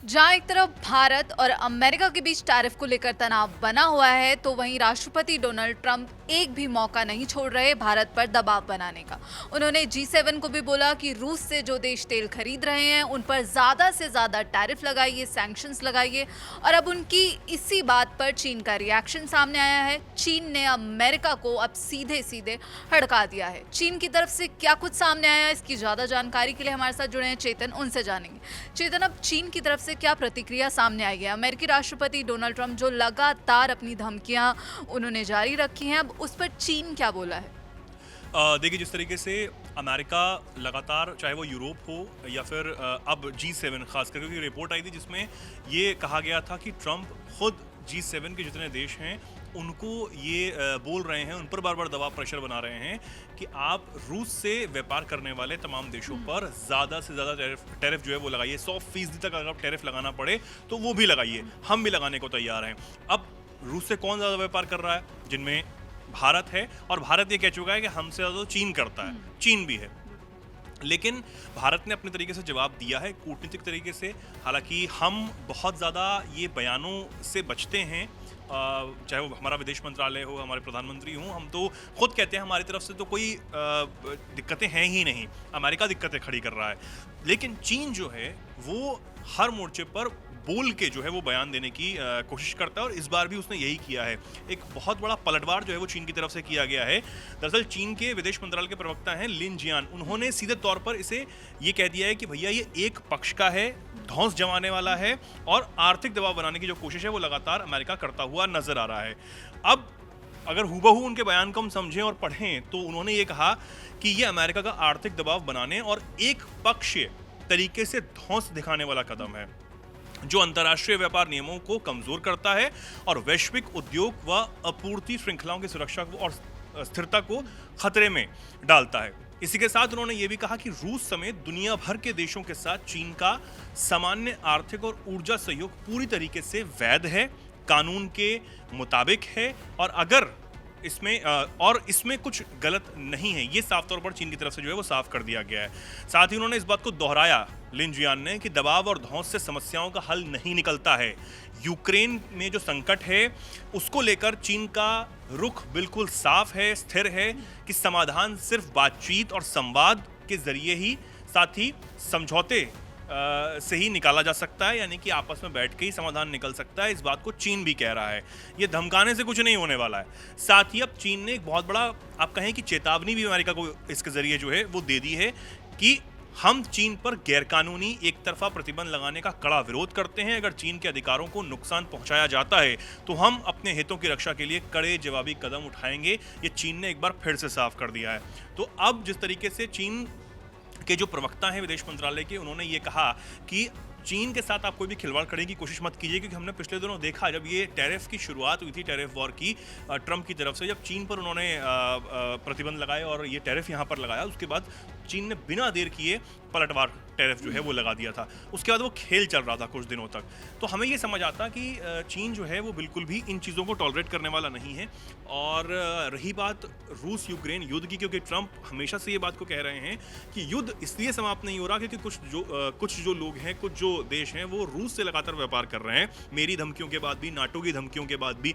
जहां एक तरफ भारत और अमेरिका के बीच टैरिफ को लेकर तनाव बना हुआ है, तो वहीं राष्ट्रपति डोनाल्ड ट्रंप एक भी मौका नहीं छोड़ रहे भारत पर दबाव बनाने का। उन्होंने G7 को भी बोला कि रूस से जो देश तेल खरीद रहे हैं उन पर ज्यादा से ज्यादा टैरिफ लगाइए, सैंक्शंस लगाइए। और अब उनकी इसी बात पर चीन का रिएक्शन सामने आया है। चीन ने अमेरिका को अब सीधे सीधे हड़का दिया है। चीन की तरफ से क्या कुछ सामने आया, इसकी ज्यादा जानकारी के लिए हमारे साथ जुड़े हैं चेतन, उनसे जानेंगे। चेतन, अब चीन की तरफ से क्या प्रतिक्रिया सामने आई है? अमेरिकी राष्ट्रपति डोनाल्ड ट्रंप जो लगातार अपनी धमकियां उन्होंने जारी रखी हैं, अब उस पर चीन क्या बोला है? देखिए, जिस तरीके से अमेरिका लगातार, चाहे वो यूरोप हो या फिर अब G7 खास करके, क्योंकि रिपोर्ट आई थी जिसमें ये कहा गया था कि ट्रंप खुद G7 के जितने देश हैं उनको ये बोल रहे हैं, उन पर बार बार दबाव प्रेशर बना रहे हैं कि आप रूस से व्यापार करने वाले तमाम देशों पर ज़्यादा से ज़्यादा टैरिफ जो है वो लगाइए। 100% तक अगर टैरिफ लगाना पड़े तो वो भी लगाइए, हम भी लगाने को तैयार हैं। अब रूस से कौन ज़्यादा व्यापार कर रहा है? जिनमें भारत है, और भारत ये कह चुका है कि हमसे ज़्यादा तो चीन करता है, चीन भी है। लेकिन भारत ने अपने तरीके से जवाब दिया है, कूटनीतिक तरीके से। हालांकि हम बहुत ज़्यादा ये बयानों से बचते हैं, चाहे वो हमारा विदेश मंत्रालय हो, हमारे प्रधानमंत्री हों, हम तो खुद कहते हैं हमारी तरफ से तो कोई दिक्कतें हैं ही नहीं, अमेरिका दिक्कतें खड़ी कर रहा है। लेकिन चीन जो है वो हर मोर्चे पर बोल के जो है वो बयान देने की कोशिश करता है, और इस बार भी उसने यही किया है। एक बहुत बड़ा पलटवार जो है वो चीन की तरफ से किया गया है। दरअसल चीन के विदेश मंत्रालय के प्रवक्ता हैं लिन जियान, उन्होंने सीधे तौर पर इसे ये कह दिया है कि भैया ये एक पक्ष का है, धौंस जमाने वाला है, और आर्थिक दबाव बनाने की जो कोशिश है वो लगातार अमेरिका करता हुआ नजर आ रहा है। अब अगर हूबहू उनके बयान को हम समझें और पढ़ें तो उन्होंने ये कहा कि ये अमेरिका का आर्थिक दबाव बनाने और एक पक्षीय तरीके से धौंस दिखाने वाला कदम है, जो अंतर्राष्ट्रीय व्यापार नियमों को कमजोर करता है और वैश्विक उद्योग व आपूर्ति श्रृंखलाओं की सुरक्षा और स्थिरता को खतरे में डालता है। इसी के साथ उन्होंने ये भी कहा कि रूस समेत दुनिया भर के देशों के साथ चीन का सामान्य आर्थिक और ऊर्जा सहयोग पूरी तरीके से वैध है, कानून के मुताबिक है, और इसमें कुछ गलत नहीं है। ये साफ तौर पर चीन की तरफ से जो है वो साफ कर दिया गया है। साथ ही उन्होंने इस बात को दोहराया, लिन जियान ने, कि दबाव और धौंस से समस्याओं का हल नहीं निकलता है। यूक्रेन में जो संकट है उसको लेकर चीन का रुख बिल्कुल साफ है, स्थिर है कि समाधान सिर्फ बातचीत और संवाद के जरिए ही, साथ ही समझौते से ही निकाला जा सकता है, यानी कि आपस में बैठ के ही समाधान निकल सकता है। इस बात को चीन भी कह रहा है। ये धमकाने से कुछ नहीं होने वाला है। साथ ही अब चीन ने एक बहुत बड़ा, आप कहें कि चेतावनी भी अमेरिका को इसके जरिए जो है वो दे दी है कि हम चीन पर गैरकानूनी एक तरफा प्रतिबंध लगाने का कड़ा विरोध करते हैं। अगर चीन के अधिकारों को नुकसान पहुंचाया जाता है तो हम अपने हितों की रक्षा के लिए कड़े जवाबी कदम उठाएंगे। ये चीन ने एक बार फिर से साफ कर दिया है। तो अब जिस तरीके से चीन के जो प्रवक्ता हैं विदेश मंत्रालय के, उन्होंने ये कहा कि चीन के साथ आप कोई भी खिलवाड़ करने की कोशिश मत कीजिए, क्योंकि हमने पिछले दिनों देखा जब ये टैरिफ की शुरुआत हुई थी, टैरिफ वॉर की, ट्रंप की तरफ से जब चीन पर उन्होंने प्रतिबंध लगाए और ये टैरिफ यहाँ पर लगाया, उसके बाद चीन ने बिना देर किए पलटवार टैरिफ जो है वो लगा दिया था। उसके बाद वो खेल चल रहा था कुछ दिनों तक। तो हमें ये समझ आता कि चीन जो है वो बिल्कुल भी इन चीज़ों को टॉलरेट करने वाला नहीं है। और रही बात रूस यूक्रेन युद्ध की, क्योंकि ट्रंप हमेशा से ये बात को कह रहे हैं कि युद्ध इसलिए समाप्त नहीं हो रहा क्योंकि कुछ जो लोग हैं, कुछ जो देश हैं, वो रूस से लगातार व्यापार कर रहे हैं, मेरी धमकियों के बाद भी, नाटो की धमकियों के बाद भी।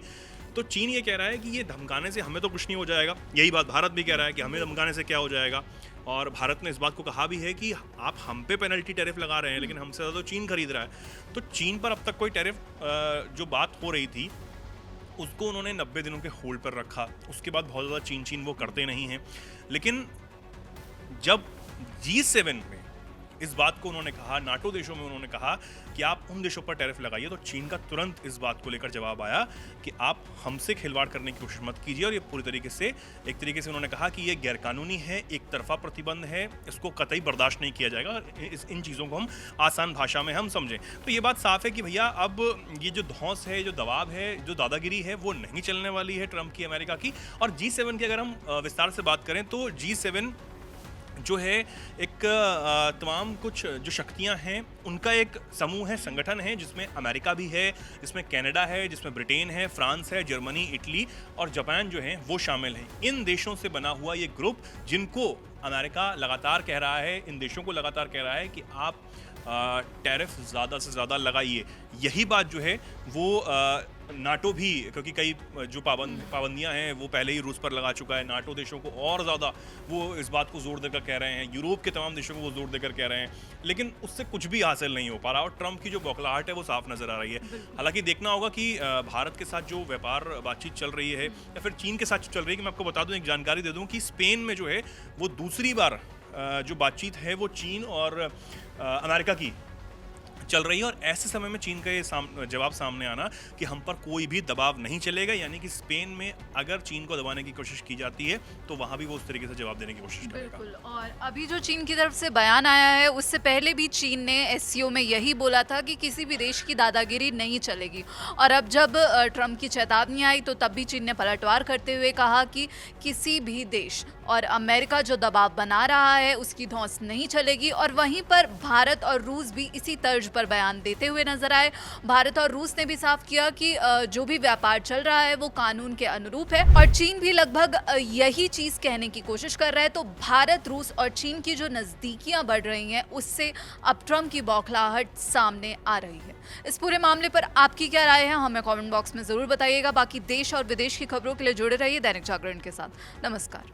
तो चीन ये कह रहा है कि ये धमकाने से हमें तो कुछ नहीं हो जाएगा। यही बात भारत भी कह रहा है कि हमें धमकाने से क्या हो जाएगा। और भारत ने इस बात को कहा भी है कि आप हम पे पेनल्टी टैरिफ लगा रहे हैं, लेकिन हमसे ज़्यादा तो चीन खरीद रहा है। तो चीन पर अब तक कोई टैरिफ जो बात हो रही थी उसको उन्होंने 90 दिनों के होल्ड पर रखा। उसके बाद बहुत ज़्यादा चीन वो करते नहीं हैं। लेकिन जब G7 में इस बात को उन्होंने कहा, नाटो देशों में उन्होंने कहा कि आप उन देशों पर टैरिफ लगाइए, तो चीन का तुरंत इस बात को लेकर जवाब आया कि आप हमसे खिलवाड़ करने की कोशिश मत कीजिए। और ये पूरी तरीके से, एक तरीके से उन्होंने कहा कि ये गैरकानूनी है, एक तरफा प्रतिबंध है, इसको कतई बर्दाश्त नहीं किया जाएगा। और इन चीज़ों को हम आसान भाषा में हम समझें तो ये बात साफ है कि भैया अब ये जो धौंस है, जो दबाव है, जो दादागिरी है, वो नहीं चलने वाली है ट्रंप की, अमेरिका की। और G7 की अगर हम विस्तार से बात करें तो G7 जो है एक तमाम कुछ जो शक्तियां हैं उनका एक समूह है, संगठन है, जिसमें अमेरिका भी है, जिसमें कनाडा है, जिसमें ब्रिटेन है, फ्रांस है, जर्मनी, इटली और जापान जो हैं वो शामिल हैं। इन देशों से बना हुआ ये ग्रुप, जिनको अमेरिका लगातार कह रहा है, इन देशों को लगातार कह रहा है कि आप टैरिफ ज़्यादा से ज़्यादा लगाइए। यही बात जो है वो नाटो भी, क्योंकि कई जो पाबंदियां हैं वो पहले ही रूस पर लगा चुका है, नाटो देशों को और ज़्यादा वो इस बात को जोर देकर कह रहे हैं, यूरोप के तमाम देशों को वो जोर देकर कह रहे हैं, लेकिन उससे कुछ भी हासिल नहीं हो पा रहा और ट्रंप की जो बौखलाहट है वो साफ नज़र आ रही है। हालांकि देखना होगा कि भारत के साथ जो व्यापार बातचीत चल रही है या फिर चीन के साथ चल रही है, कि मैं आपको बता दूं, एक जानकारी दे दूं कि स्पेन में जो है वो दूसरी बार जो बातचीत है वो चीन और अमेरिका की चल रही है, और ऐसे समय में चीन का ये जवाब सामने आना कि हम पर कोई भी दबाव नहीं चलेगा, यानी कि स्पेन में अगर चीन को दबाने की कोशिश की जाती है तो वहां भी वो उस तरीके से जवाब देने की कोशिश करेगा। बिल्कुल। और अभी जो चीन की तरफ से बयान आया है, उससे पहले भी चीन ने एससीओ में यही बोला था कि किसी भी देश की दादागिरी नहीं चलेगी, और अब जब ट्रंप की चेतावनी आई तो तब भी चीन ने पलटवार करते हुए कहा कि किसी भी देश और अमेरिका जो दबाव बना रहा है उसकी धौंस नहीं चलेगी। और वहीं पर भारत और रूस भी इसी तर्ज पर बयान देते हुए नजर आए। भारत और रूस ने भी साफ किया कि जो भी व्यापार चल रहा है वो कानून के अनुरूप है, और चीन भी लगभग यही चीज कहने की कोशिश कर रहा है। तो भारत, रूस और चीन की जो नजदीकियां बढ़ रही हैं उससे अब ट्रंप की बौखलाहट सामने आ रही है। इस पूरे मामले पर आपकी क्या राय है, हमें कमेंट बॉक्स में जरूर बताइएगा। बाकी देश और विदेश की खबरों के लिए जुड़े रहिए दैनिक जागरण के साथ। नमस्कार।